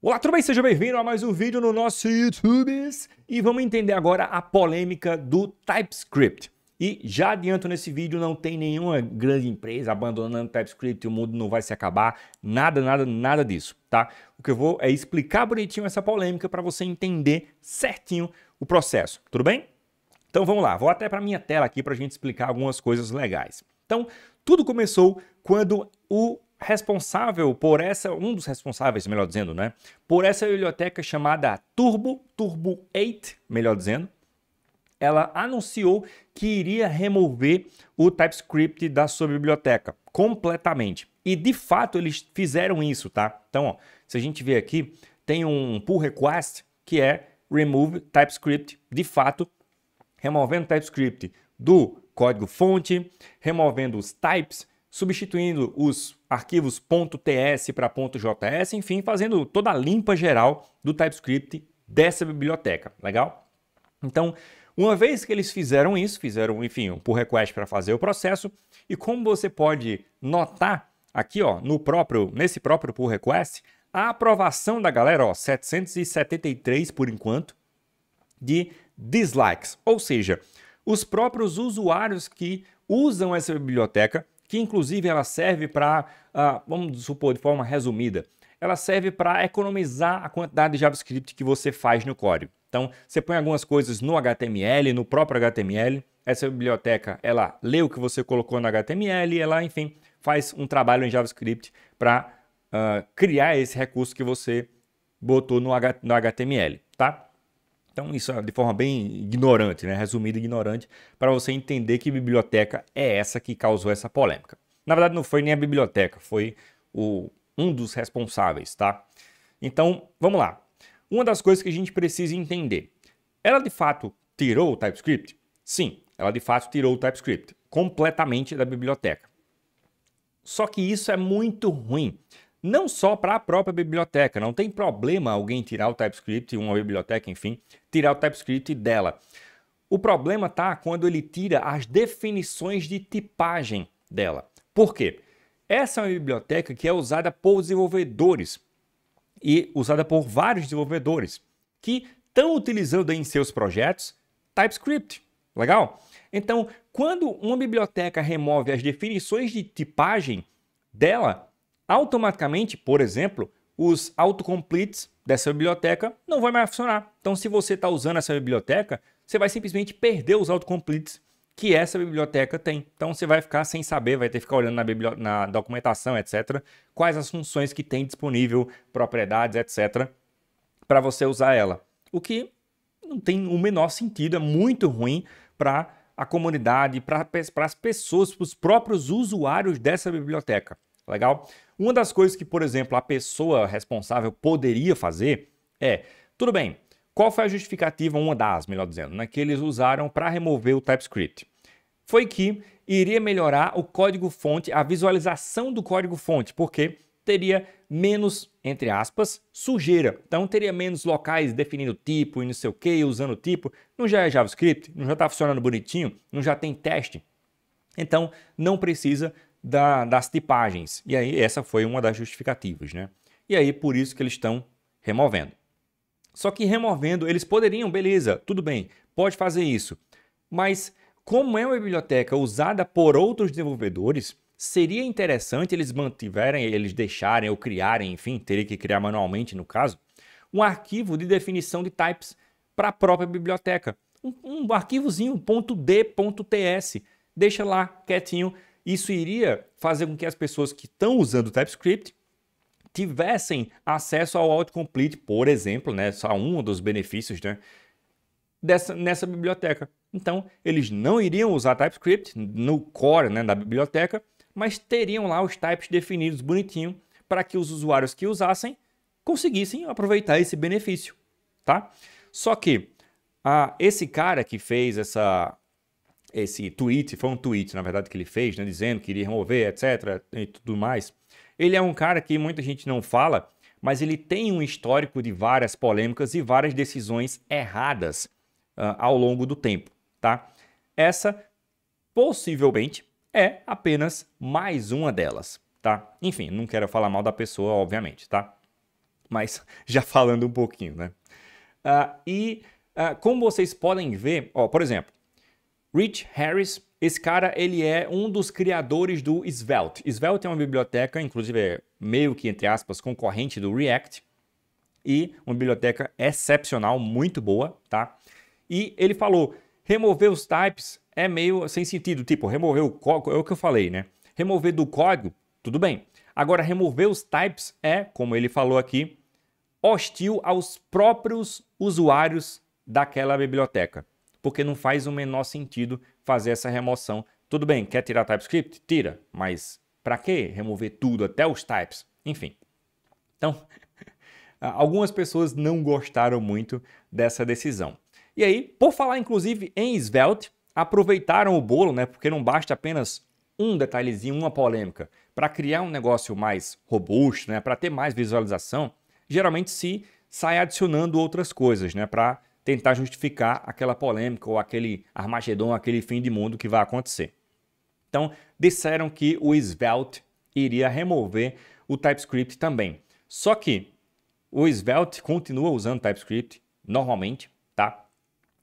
Olá, tudo bem? Seja bem-vindo a mais um vídeo no nosso YouTube. E vamos entender agora a polêmica do TypeScript. E já adianto nesse vídeo, não tem nenhuma grande empresa abandonando o TypeScript, o mundo não vai se acabar, nada disso, tá? O que eu vou é explicar bonitinho essa polêmica para você entender certinho o processo, tudo bem? Então vamos lá, vou até para minha tela aqui para a gente explicar algumas coisas legais. Então, tudo começou quando o responsável por um dos responsáveis, melhor dizendo, né, por essa biblioteca chamada Turbo 8, melhor dizendo, ela anunciou que iria remover o TypeScript da sua biblioteca completamente. E de fato eles fizeram isso, tá? Então, ó, se a gente ver aqui, tem um pull request que é remove TypeScript, de fato, removendo TypeScript do código-fonte, removendo os types, substituindo os arquivos .ts para .js, enfim, fazendo toda a limpa geral do TypeScript dessa biblioteca, legal? Então, uma vez que eles fizeram isso, enfim, um pull request para fazer o processo, e como você pode notar aqui, ó, nesse próprio pull request, a aprovação da galera, ó, 773 por enquanto, de dislikes, ou seja, os próprios usuários que usam essa biblioteca, que inclusive ela serve para, vamos supor de forma resumida, ela serve para economizar a quantidade de JavaScript que você faz no código. Então, você põe algumas coisas no HTML, no próprio HTML, essa biblioteca, ela lê o que você colocou no HTML, ela, enfim, faz um trabalho em JavaScript para criar esse recurso que você botou no HTML, tá? Então, isso é de forma bem ignorante, né? Resumida e ignorante, para você entender que biblioteca é essa que causou essa polêmica. Na verdade, não foi nem a biblioteca, foi um dos responsáveis, tá? Então, vamos lá. Uma das coisas que a gente precisa entender. Ela, de fato, tirou o TypeScript? Sim, ela, de fato, tirou o TypeScript completamente da biblioteca. Só que isso é muito ruim. Não só para a própria biblioteca, não tem problema alguém tirar o TypeScript, uma biblioteca, enfim, tirar o TypeScript dela. O problema está quando ele tira as definições de tipagem dela. Por quê? Essa é uma biblioteca que é usada por desenvolvedores e usada por vários desenvolvedores que estão utilizando em seus projetos TypeScript. Legal? Então, quando uma biblioteca remove as definições de tipagem dela, automaticamente, por exemplo, os autocompletes dessa biblioteca não vai mais funcionar. Então, se você está usando essa biblioteca, você vai simplesmente perder os autocompletes que essa biblioteca tem. Então, você vai ficar sem saber, vai ter que ficar olhando na documentação, etc., quais as funções que tem disponível, propriedades, etc., para você usar ela. O que não tem o menor sentido, é muito ruim para a comunidade, para as pessoas, para os próprios usuários dessa biblioteca. Legal? Uma das coisas que, por exemplo, a pessoa responsável poderia fazer é, tudo bem, qual foi a justificativa, uma das, melhor dizendo, né, que eles usaram para remover o TypeScript? Foi que iria melhorar o código-fonte, a visualização do código-fonte, porque teria menos, entre aspas, sujeira. Então teria menos locais definindo tipo e não sei o que, usando tipo. Não já é JavaScript, não já está funcionando bonitinho, não já tem teste. Então não precisa das tipagens. E aí essa foi uma das justificativas, né? E aí por isso que eles estão removendo. Só que removendo, eles poderiam, beleza, tudo bem, pode fazer isso. Mas como é uma biblioteca usada por outros desenvolvedores, seria interessante eles deixarem ou criarem, enfim, teria que criar manualmente no caso, um arquivo de definição de types para a própria biblioteca. Um arquivozinho .d.ts, deixa lá quietinho. Isso iria fazer com que as pessoas que estão usando o TypeScript tivessem acesso ao autocomplete, por exemplo, né, só um dos benefícios, né, nessa biblioteca. Então, eles não iriam usar TypeScript no core, né, da biblioteca, mas teriam lá os types definidos bonitinho para que os usuários que usassem conseguissem aproveitar esse benefício, tá? Só que esse cara que fez esse tweet, foi um tweet, na verdade, que ele fez, né, dizendo que iria remover, etc, e tudo mais. Ele é um cara que muita gente não fala, mas ele tem um histórico de várias polêmicas e várias decisões erradas ao longo do tempo, tá? Essa, possivelmente, é apenas mais uma delas, tá? Enfim, não quero falar mal da pessoa, obviamente, tá? mas já falando um pouquinho, né? Como vocês podem ver, ó, por exemplo, Rich Harris, esse cara, ele é um dos criadores do Svelte. Svelte é uma biblioteca, inclusive é meio que, entre aspas, concorrente do React, e uma biblioteca excepcional, muito boa, tá? E ele falou, remover os types é meio sem sentido, tipo, remover o código, é o que eu falei, né? Remover do código, tudo bem. Agora, remover os types é, como ele falou aqui, hostil aos próprios usuários daquela biblioteca, porque não faz o menor sentido fazer essa remoção. Tudo bem, quer tirar TypeScript? Tira, mas para que remover tudo, até os types? Enfim. Então, algumas pessoas não gostaram muito dessa decisão. E aí, por falar inclusive em Svelte, aproveitaram o bolo, né? Porque não basta apenas um detalhezinho, uma polêmica. Para criar um negócio mais robusto, né? Para ter mais visualização, geralmente se sai adicionando outras coisas, né? Para tentar justificar aquela polêmica ou aquele Armagedon, aquele fim de mundo que vai acontecer. Então, disseram que o Svelte iria remover o TypeScript também. Só que o Svelte continua usando TypeScript normalmente, tá?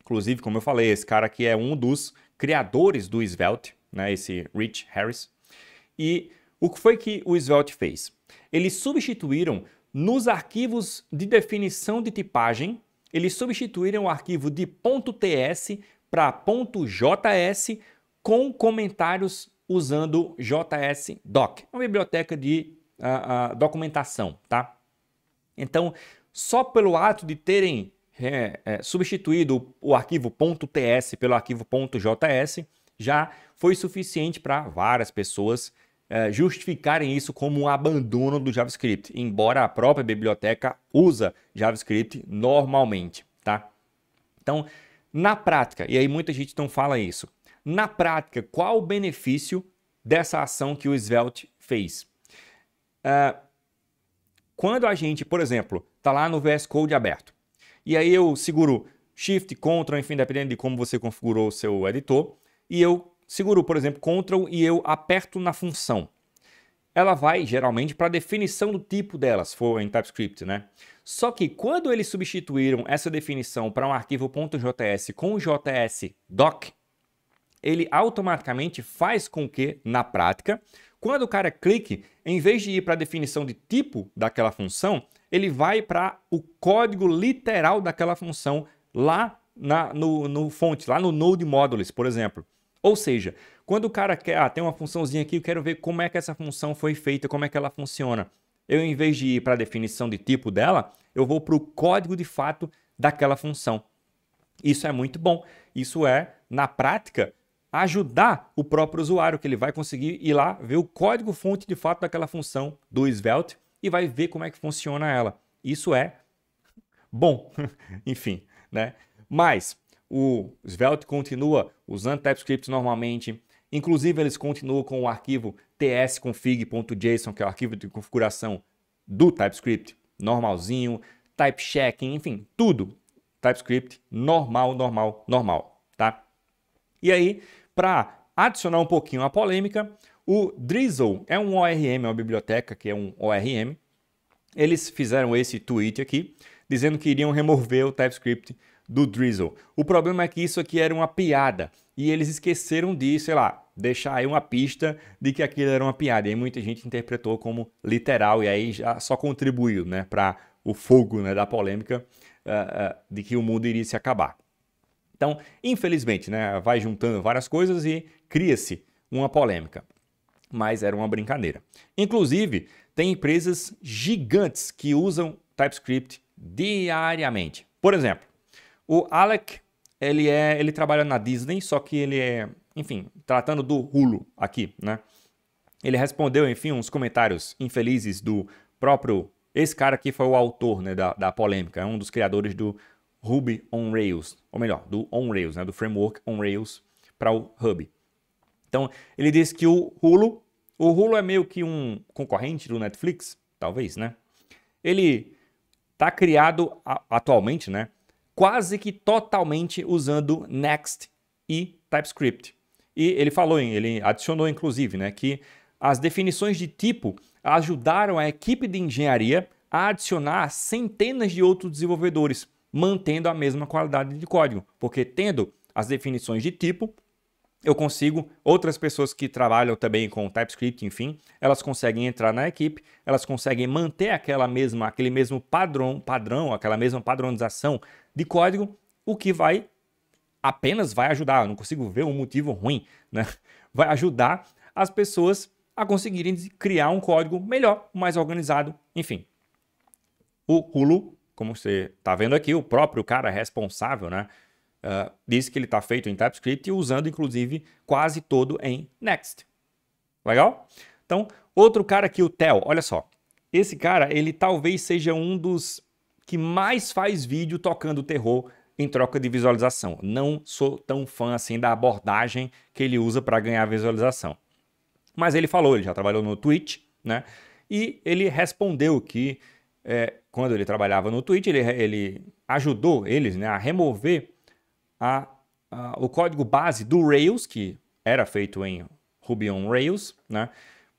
Inclusive, como eu falei, esse cara aqui é um dos criadores do Svelte, né? Esse Rich Harris. E o que foi que o Svelte fez? Eles substituíram nos arquivos de definição de tipagem, eles substituíram o arquivo de .ts para .js com comentários usando JSDoc, uma biblioteca de documentação, tá? Então, só pelo ato de terem substituído o arquivo .ts pelo arquivo .js, já foi suficiente para várias pessoas justificarem isso como um abandono do JavaScript, embora a própria biblioteca usa JavaScript normalmente, tá? Então, na prática, e aí muita gente não fala isso, na prática, qual o benefício dessa ação que o Svelte fez? Quando a gente, por exemplo, está lá no VS Code aberto, e aí eu seguro Shift, Ctrl, enfim, dependendo de como você configurou o seu editor, e eu seguro, por exemplo, Ctrl e eu aperto na função. Ela vai, geralmente, para a definição do tipo dela, se for em TypeScript, né? Só que quando eles substituíram essa definição para um arquivo .js com JSDoc, ele automaticamente faz com que, na prática, quando o cara clique, em vez de ir para a definição de tipo daquela função, ele vai para o código literal daquela função lá no fonte, lá no Node Modules, por exemplo. Ou seja, quando o cara quer, tem uma funçãozinha aqui, eu quero ver como é que essa função foi feita, como é que ela funciona. Eu, em vez de ir para a definição de tipo dela, eu vou para o código de fato daquela função. Isso é muito bom. Isso é, na prática, ajudar o próprio usuário, que ele vai conseguir ir lá, ver o código-fonte de fato daquela função do Svelte e vai ver como é que funciona ela. Isso é bom, enfim, né? Mas o Svelte continua usando TypeScript normalmente, inclusive eles continuam com o arquivo tsconfig.json, que é o arquivo de configuração do TypeScript normalzinho, type checking, enfim, tudo TypeScript normal, tá? E aí, para adicionar um pouquinho a polêmica, o Drizzle é um ORM, é uma biblioteca que é um ORM. Eles fizeram esse tweet aqui, dizendo que iriam remover o TypeScript do Drizzle. O problema é que isso aqui era uma piada e eles esqueceram de, sei lá, deixar aí uma pista de que aquilo era uma piada. E aí muita gente interpretou como literal e aí já só contribuiu, né, para o fogo, né, da polêmica de que o mundo iria se acabar. Então, infelizmente, né, vai juntando várias coisas e cria-se uma polêmica. Mas era uma brincadeira. Inclusive, tem empresas gigantes que usam TypeScript diariamente. Por exemplo, o Alec, ele trabalha na Disney, só que ele é, enfim, tratando do Hulu aqui, né? Ele respondeu, enfim, uns comentários infelizes do próprio... Esse cara aqui foi o autor, né, da polêmica, é um dos criadores do Ruby on Rails, ou melhor, do On Rails, né, do framework On Rails para o Ruby. Então, ele disse que o Hulu é meio que um concorrente do Netflix, talvez, né? Ele está criado atualmente, né, quase que totalmente usando Next e TypeScript. E ele falou, ele adicionou inclusive, né, que as definições de tipo ajudaram a equipe de engenharia a adicionar centenas de outros desenvolvedores, mantendo a mesma qualidade de código, porque tendo as definições de tipo, eu consigo, outras pessoas que trabalham também com TypeScript, enfim, elas conseguem entrar na equipe, elas conseguem manter aquele mesmo padrão, aquela mesma padronização de código, o que apenas vai ajudar, eu não consigo ver um motivo ruim, né? Vai ajudar as pessoas a conseguirem criar um código melhor, mais organizado, enfim. O Hulu, como você está vendo aqui, o próprio cara responsável, né? Diz que ele está feito em TypeScript e usando, inclusive, quase todo em Next. Legal? Então, outro cara aqui, o Theo, olha só. Esse cara, ele talvez seja um dos que mais faz vídeo tocando terror em troca de visualização. Não sou tão fã assim da abordagem que ele usa para ganhar visualização. Mas ele falou, ele já trabalhou no Twitch, né? E ele respondeu que quando ele trabalhava no Twitch, ele ajudou eles, né, a remover o código base do Rails, que era feito em Ruby on Rails, né,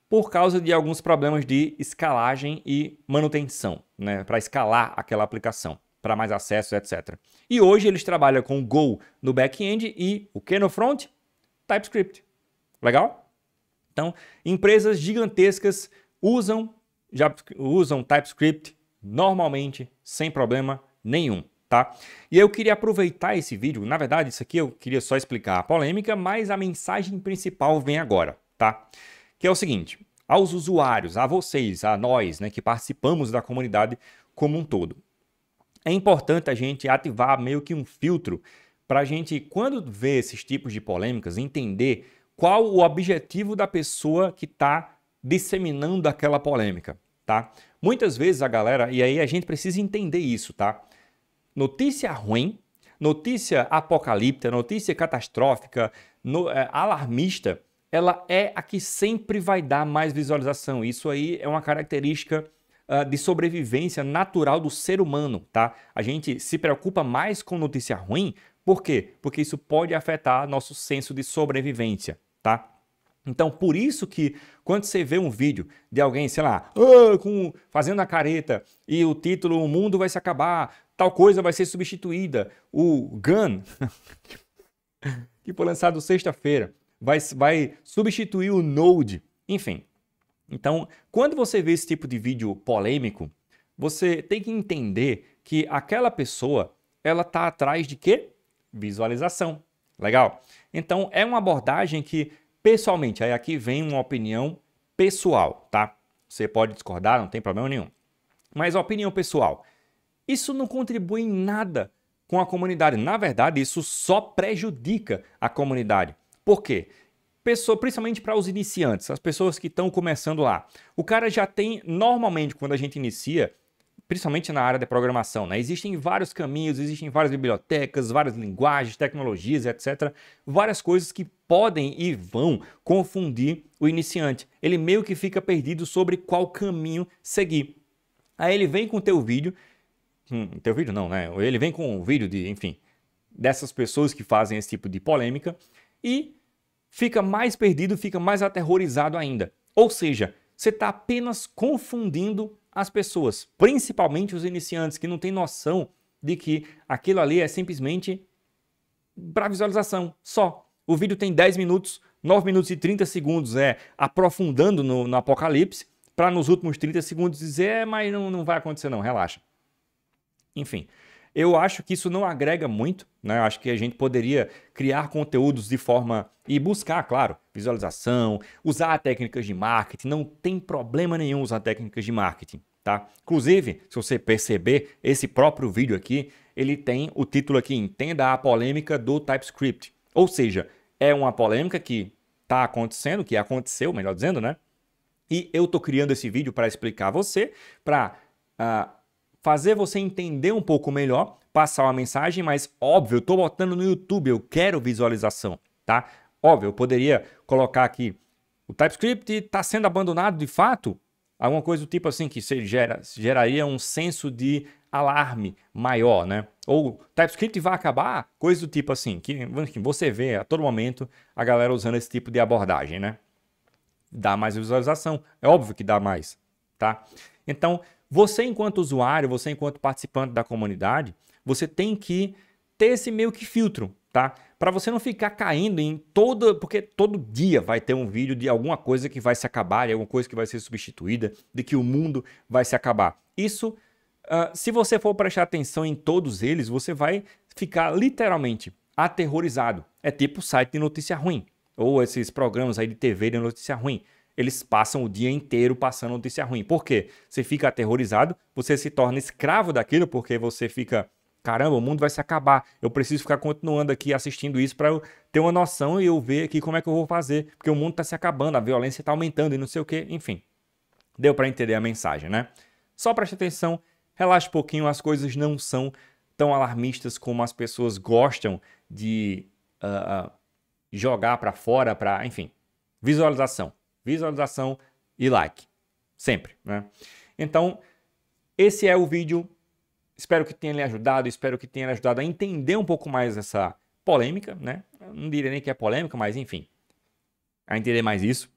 por causa de alguns problemas de escalagem e manutenção, né, para escalar aquela aplicação, para mais acesso, etc. E hoje eles trabalham com Go no back-end e o que no front? TypeScript. Legal? Então, empresas gigantescas usam TypeScript normalmente, sem problema nenhum. Tá? E eu queria aproveitar esse vídeo, na verdade isso aqui eu queria só explicar a polêmica, mas a mensagem principal vem agora, tá? Que é o seguinte, aos usuários, a vocês, a nós, né, que participamos da comunidade como um todo. É importante a gente ativar meio que um filtro para a gente, quando vê esses tipos de polêmicas, entender qual o objetivo da pessoa que está disseminando aquela polêmica, tá? Muitas vezes a galera, e aí a gente precisa entender isso, tá? Notícia ruim, notícia apocalíptica, notícia catastrófica, alarmista, ela é a que sempre vai dar mais visualização. Isso aí é uma característica de sobrevivência natural do ser humano, tá? A gente se preocupa mais com notícia ruim, por quê? Porque isso pode afetar nosso senso de sobrevivência, tá? Então, por isso que quando você vê um vídeo de alguém, sei lá, fazendo a careta e o título "O mundo vai se acabar", tal coisa vai ser substituída. O Gun, que foi lançado sexta-feira, vai substituir o Node. Enfim. Então, quando você vê esse tipo de vídeo polêmico, você tem que entender que aquela pessoa, ela está atrás de quê? Visualização. Legal? Então, é uma abordagem que, pessoalmente, aí aqui vem uma opinião pessoal, tá? Você pode discordar, não tem problema nenhum. Mas a opinião pessoal, isso não contribui em nada com a comunidade. Na verdade, isso só prejudica a comunidade. Por quê? Principalmente para os iniciantes, as pessoas que estão começando lá. O cara já tem, normalmente, quando a gente inicia, principalmente na área de programação, né? Existem vários caminhos, existem várias bibliotecas, várias linguagens, tecnologias, etc. Várias coisas que podem e vão confundir o iniciante. Ele meio que fica perdido sobre qual caminho seguir. Aí ele vem com o teu vídeo, teu vídeo não, né? Ele vem com o vídeo dessas pessoas que fazem esse tipo de polêmica e fica mais perdido, fica mais aterrorizado ainda. Ou seja, você está apenas confundindo as pessoas, principalmente os iniciantes que não têm noção de que aquilo ali é simplesmente para visualização só. O vídeo tem 10 minutos, 9 minutos e 30 segundos aprofundando no apocalipse, para nos últimos 30 segundos dizer, mas não vai acontecer não, relaxa. Enfim, eu acho que isso não agrega muito, né? Eu acho que a gente poderia criar conteúdos de forma e buscar, claro, visualização, usar técnicas de marketing, não tem problema nenhum usar técnicas de marketing, tá? Inclusive, se você perceber, esse próprio vídeo aqui, ele tem o título aqui, Entenda a polêmica do TypeScript. Ou seja, é uma polêmica que está acontecendo, que aconteceu, melhor dizendo, né? E eu estou criando esse vídeo para explicar a você, para fazer você entender um pouco melhor, passar uma mensagem, mas óbvio, eu estou botando no YouTube, eu quero visualização, tá? Óbvio, eu poderia colocar aqui, o TypeScript está sendo abandonado de fato, alguma coisa do tipo assim, que geraria um senso de alarme maior, né? Ou TypeScript vai acabar, coisa do tipo assim, que você vê a todo momento a galera usando esse tipo de abordagem, né? Dá mais visualização, é óbvio que dá mais, tá? Então, você enquanto usuário, você enquanto participante da comunidade, você tem que ter esse meio que filtro, tá? Para você não ficar caindo em porque todo dia vai ter um vídeo de alguma coisa que vai se acabar, de alguma coisa que vai ser substituída, de que o mundo vai se acabar. Isso, se você for prestar atenção em todos eles, você vai ficar literalmente aterrorizado. É tipo site de notícia ruim, ou esses programas aí de TV de notícia ruim. Eles passam o dia inteiro passando notícia ruim. Por quê? Você fica aterrorizado, você se torna escravo daquilo, porque você fica, caramba, o mundo vai se acabar. Eu preciso ficar continuando aqui assistindo isso para eu ter uma noção e eu ver aqui como é que eu vou fazer. Porque o mundo está se acabando, a violência está aumentando e não sei o quê. Enfim, deu para entender a mensagem, né? Só preste atenção, relaxe um pouquinho, as coisas não são tão alarmistas como as pessoas gostam de jogar para fora, enfim, visualização e like, sempre, né? Então, esse é o vídeo. Espero que tenha lhe ajudado, a entender um pouco mais essa polêmica, né? Eu não diria nem que é polêmica, mas enfim, a entender mais isso.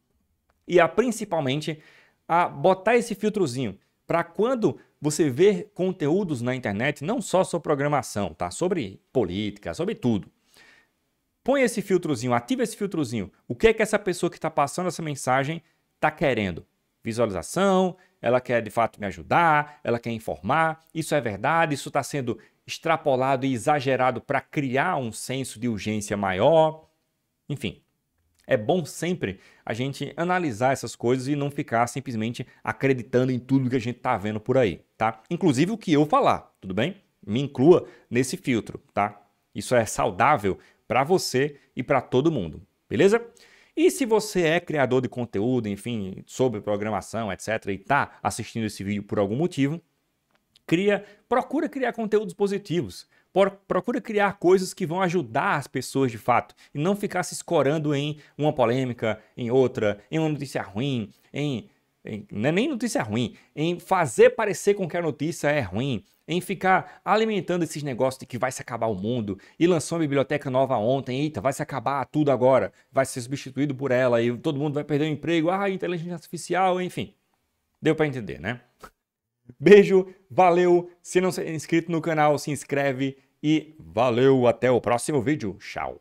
E principalmente a botar esse filtrozinho para quando você ver conteúdos na internet, não só sobre programação, tá? Sobre política, sobre tudo. Põe esse filtrozinho, ativa esse filtrozinho. O que é que essa pessoa que está passando essa mensagem está querendo? Visualização, ela quer de fato me ajudar, ela quer informar, isso é verdade, isso está sendo extrapolado e exagerado para criar um senso de urgência maior. Enfim, é bom sempre a gente analisar essas coisas e não ficar simplesmente acreditando em tudo que a gente está vendo por aí, tá? Inclusive o que eu falar, tudo bem? Me inclua nesse filtro, tá? Isso é saudável para você e para todo mundo, beleza? E se você é criador de conteúdo, enfim, sobre programação, etc, e está assistindo esse vídeo por algum motivo, procura criar conteúdos positivos, procura criar coisas que vão ajudar as pessoas de fato e não ficar se escorando em uma polêmica, em outra, em uma notícia ruim, não é nem notícia ruim, em fazer parecer com que a notícia é ruim, em ficar alimentando esses negócios de que vai se acabar o mundo e lançou uma biblioteca nova ontem, eita, vai se acabar tudo agora, vai ser substituído por ela e todo mundo vai perder o emprego, inteligência artificial, enfim. Deu para entender, né? Beijo, valeu, se não é inscrito no canal, se inscreve e valeu, até o próximo vídeo, tchau!